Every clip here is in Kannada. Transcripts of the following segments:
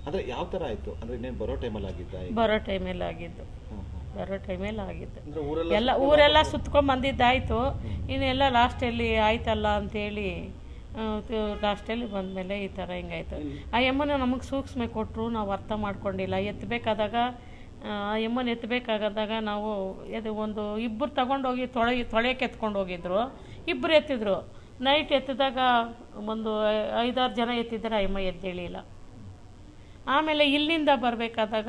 ಅಂದ್ರೆ ಯಾವ ತರ ಆಯ್ತು ಅಂದ್ರೆ ಇನ್ನೇನು ಬರೋ ಟೈಮಲ್ಲಿ ಆಗಿದ್ದ ಬರೋ ಟೈಮಲ್ಲಿ ಆಗಿದ್ದು ಹ್ಮ್, ಹ್ಮ್. ಬರೋ ಟೈಮಲ್ಲಿ ಆಗಿದ್ದು ಅಂದ್ರೆ ಊರೆಲ್ಲ ಎಲ್ಲ ಊರೆಲ್ಲ ಸುತ್ಕೊಂಡ್ ಬಂದಿದ್ದಾಯಿತು. ಇನ್ನೆಲ್ಲ ಲಾಸ್ಟಲ್ಲಿ ಆಯ್ತಲ್ಲ ಅಂತೇಳಿ ಲಾಸ್ಟಲ್ಲಿ ಬಂದಮೇಲೆ ಈ ಥರ ಹಿಂಗಾಯ್ತು. ಆ ಎಮ್ಮನ ನಮಗೆ ಸೂಕ್ಷ್ಮ ಕೊಟ್ಟರು, ನಾವು ಅರ್ಥ ಮಾಡ್ಕೊಂಡಿಲ್ಲ. ಎತ್ತಬೇಕಾದಾಗ ಆ ಎಮ್ಮನ ಎತ್ತಬೇಕಾದಾಗ ನಾವು ಇದು ಒಂದು ಇಬ್ಬರು ತಗೊಂಡೋಗಿ ತೊಳೆಯಕ್ಕೆ ಎತ್ಕೊಂಡು ಹೋಗಿದ್ರು. ಇಬ್ಬರು ಎತ್ತಿದ್ರು. ನೈಟ್ ಎತ್ತಿದಾಗ ಒಂದು 5-6 ಜನ ಎತ್ತಿದ್ದಾರೆ. ಆ ಎಮ್ಮ ಎದ್ದೇಳಿಲ್ಲ. ಆಮೇಲೆ ಇಲ್ಲಿಂದ ಬರಬೇಕಾದಾಗ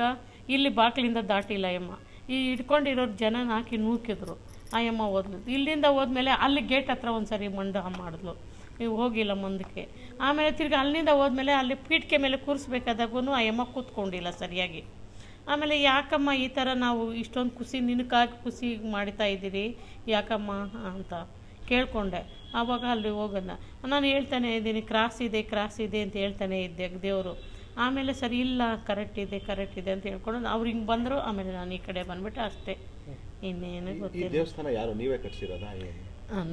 ಇಲ್ಲಿ ಬಾಗಿಲಿಂದ ದಾಟಿಲ್ಲ ಎಮ್ಮ. ಈ ಇಟ್ಕೊಂಡಿರೋರು ಜನನ ಹಾಕಿ ನೂಕಿದ್ರು. ಆ ಎಮ್ಮ ಹೋದ್ಲು. ಇಲ್ಲಿಂದ ಹೋದ್ಮೇಲೆ ಅಲ್ಲಿ ಗೇಟ್ ಹತ್ರ ಒಂದು ಸರಿ ಮಂಡ ಮಾಡಿದ್ಲು, ನೀವು ಹೋಗಿಲ್ಲ ಮುಂದಕ್ಕೆ. ಆಮೇಲೆ ತಿರ್ಗಿ ಅಲ್ಲಿಂದ ಹೋದ್ಮೇಲೆ ಅಲ್ಲಿ ಪೀಠಿಕೆ ಮೇಲೆ ಕೂರಿಸ್ಬೇಕಾದಾಗೂ ಆ ಎಮ್ಮ ಕೂತ್ಕೊಂಡಿಲ್ಲ ಸರಿಯಾಗಿ. ಆಮೇಲೆ ಯಾಕಮ್ಮ ಈ ಥರ ನಾವು ಇಷ್ಟೊಂದು ಖುಷಿ ನಿನಗಾಗಿ ಖುಷಿ ಮಾಡ್ತಾ ಇದ್ದೀರಿ ಯಾಕಮ್ಮ ಅಂತ ಕೇಳಿಕೊಂಡೆ. ಆವಾಗ ಅಲ್ಲಿ ಹೋಗೋಣ ನಾನು ಹೇಳ್ತಾನೆ ಇದ್ದೀನಿ, ಕ್ರಾಸ್ ಇದೆ ಅಂತ ಹೇಳ್ತಾನೆ ಇದ್ದೆ ದೇವರು. ಆಮೇಲೆ ಸರಿ ಇಲ್ಲ ಕರೆಕ್ಟ್ ಇದೆ ಅಂತ ಹೇಳ್ಕೊಂಡು ಅವ್ರು ಹಿಂಗೆ ಬಂದರು. ಆಮೇಲೆ ನಾನು ಈ ಕಡೆ ಬಂದ್ಬಿಟ್ಟೆ ಅಷ್ಟೇ, ಇನ್ನೇನು ಈ ಗೊತ್ತಿಲ್ಲ. ದೇವಸ್ಥಾನ ಯಾರು ನೀವೇ ಕಟ್ಸಿರೋದಾ ಏನು?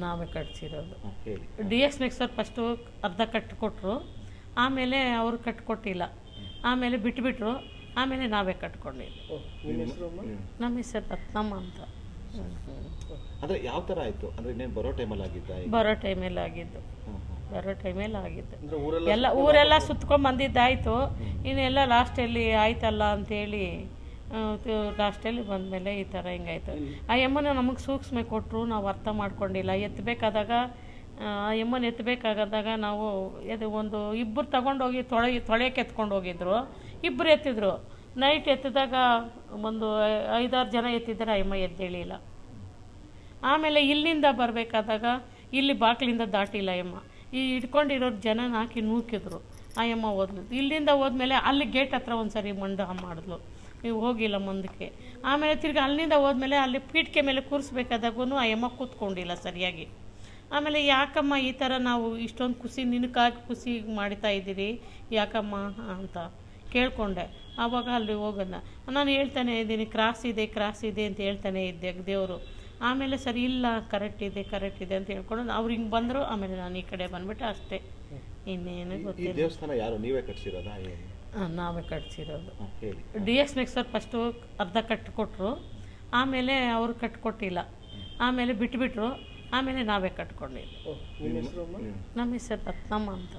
ನಾವೇ ಕಟ್ಸಿರೋದು. ಹೇಳಿ. DX ನೆಕ್ಸರ್ ಫಸ್ಟು ಅರ್ಧ ಕಟ್ಟಿಕೊಟ್ರು. ಆಮೇಲೆ ಅವರು ಕಟ್ಕೊಟ್ಟಿಲ್ಲ. ಆಮೇಲೆ ಬಿಟ್ಬಿಟ್ರು. ಆಮೇಲೆ ನಾವೇ ಕಟ್ಕೊಂಡಿದ್ವಿ. ನಿಮ್ಮ ಹೆಸರು ಅಮ್ಮ? ನಮ್ಮ ಹೆಸರು ರತ್ನಮ್ಮ ಅಂತ. ಅಂದ್ರೆ ಯಾವ ತರ ಆಯ್ತು ಅಂದ್ರೆ ಇನ್ನೇನು ಬರೋ ಟೈಮಲ್ಲಿ ಆಗಿದ್ದ ಬರೋ ಟೈಮಲ್ಲಿ ಆಗಿದ್ದು. ಹ್ಮ್, ಹ್ಮ್. ಬರೋ ಟೈಮಲ್ಲಿ ಆಗಿದ್ದು. ಅಂದ್ರೆ ಊರೆಲ್ಲ ಎಲ್ಲ ಊರೆಲ್ಲ ಸುತ್ಕೊಂಡ್ ಬಂದಿದ್ದಾಯಿತು. ಇನ್ನೆಲ್ಲ ಲಾಸ್ಟಲ್ಲಿ ಆಯ್ತಲ್ಲ ಅಂತೇಳಿ ಲಾಸ್ಟಲ್ಲಿ ಬಂದಮೇಲೆ ಈ ಥರ ಹಿಂಗಾಯ್ತು. ಆ ಎಮ್ಮನ ನಮಗೆ ಸೂಕ್ಷ್ಮ ಕೊಟ್ಟರು, ನಾವು ಅರ್ಥ ಮಾಡ್ಕೊಂಡಿಲ್ಲ. ಎತ್ತಬೇಕಾದಾಗ ಆ ಎಮ್ಮನ ಎತ್ತಬೇಕಾದಾಗ ನಾವು ಇದು ಒಂದು ಇಬ್ಬರು ತಗೊಂಡೋಗಿ ತೊಳೆಯಕ್ಕೆ ಎತ್ಕೊಂಡು ಹೋಗಿದ್ರು. ಇಬ್ಬರು ಎತ್ತಿದ್ರು. ನೈಟ್ ಎತ್ತಿದಾಗ ಒಂದು 5-6 ಜನ ಎತ್ತಿದ್ದಾರೆ. ಆ ಎಮ್ಮ ಎದ್ದೇಳಿಲ್ಲ. ಆಮೇಲೆ ಇಲ್ಲಿಂದ ಬರಬೇಕಾದಾಗ ಇಲ್ಲಿ ಬಾಗಿಲಿಂದ ದಾಟಿಲ್ಲ ಎಮ್ಮ. ಈ ಇಟ್ಕೊಂಡಿರೋರು ಜನನ ಹಾಕಿ ನೂಕಿದ್ರು. ಆ ಎಮ್ಮ ಹೋದ್ಲು. ಇಲ್ಲಿಂದ ಹೋದ್ಮೇಲೆ ಅಲ್ಲಿ ಗೇಟ್ ಹತ್ರ ಒಂದು ಸರಿ ಮಂಡ ಮಾಡಿದ್ಲು, ನೀವು ಹೋಗಿಲ್ಲ ಮುಂದಕ್ಕೆ. ಆಮೇಲೆ ತಿರ್ಗಿ ಅಲ್ಲಿಂದ ಹೋದ್ಮೇಲೆ ಅಲ್ಲಿ ಪೀಠಿಕೆ ಮೇಲೆ ಕೂರಿಸ್ಬೇಕಾದಾಗೂ ಆ ಎಮ್ಮ ಕೂತ್ಕೊಂಡಿಲ್ಲ ಸರಿಯಾಗಿ. ಆಮೇಲೆ ಯಾಕಮ್ಮ ಈ ಥರ ನಾವು ಇಷ್ಟೊಂದು ಖುಷಿ ನಿನಗಾಗಿ ಖುಷಿ ಮಾಡ್ತಾ ಇದ್ದೀರಿ ಯಾಕಮ್ಮ ಅಂತ ಕೇಳಿಕೊಂಡೆ. ಆವಾಗ ಅಲ್ಲಿ ಹೋಗೋಣ ನಾನು ಹೇಳ್ತಾನೆ ಇದ್ದೀನಿ, ಕ್ರಾಸ್ ಇದೆ ಅಂತ ಹೇಳ್ತಾನೆ ಇದ್ದೆ ದೇವರು. ಆಮೇಲೆ ಸರಿ ಇಲ್ಲ ಕರೆಕ್ಟ್ ಇದೆ ಅಂತ ಹೇಳ್ಕೊಂಡು ಅವ್ರು ಹಿಂಗೆ ಬಂದರು. ಆಮೇಲೆ ನಾನು ಈ ಕಡೆ ಬಂದ್ಬಿಟ್ಟೆ ಅಷ್ಟೇ, ಇನ್ನೇನು ಈ ಗೊತ್ತಿಲ್ಲ. ದೇವಸ್ಥಾನ ಯಾರು ನೀವೇ ಕಟ್ಸಿರೋದಾ ಏನು? ನಾವೇ ಕಟ್ಸಿರೋದು. ಹೇಳಿ. DX ನೆಕ್ಸರ್ ಫಸ್ಟು ಅರ್ಧ ಕಟ್ಟಿಕೊಟ್ರು. ಆಮೇಲೆ ಅವರು ಕಟ್ಕೊಟ್ಟಿಲ್ಲ. ಆಮೇಲೆ ಬಿಟ್ಬಿಟ್ರು. ಆಮೇಲೆ ನಾವೇ ಕಟ್ಕೊಂಡಿದ್ವಿ. ನಿಮ್ಮ ಹೆಸರು ಅಮ್ಮ? ನಮ್ಮ ಹೆಸರು ರತ್ನಮ್ಮ ಅಂತ.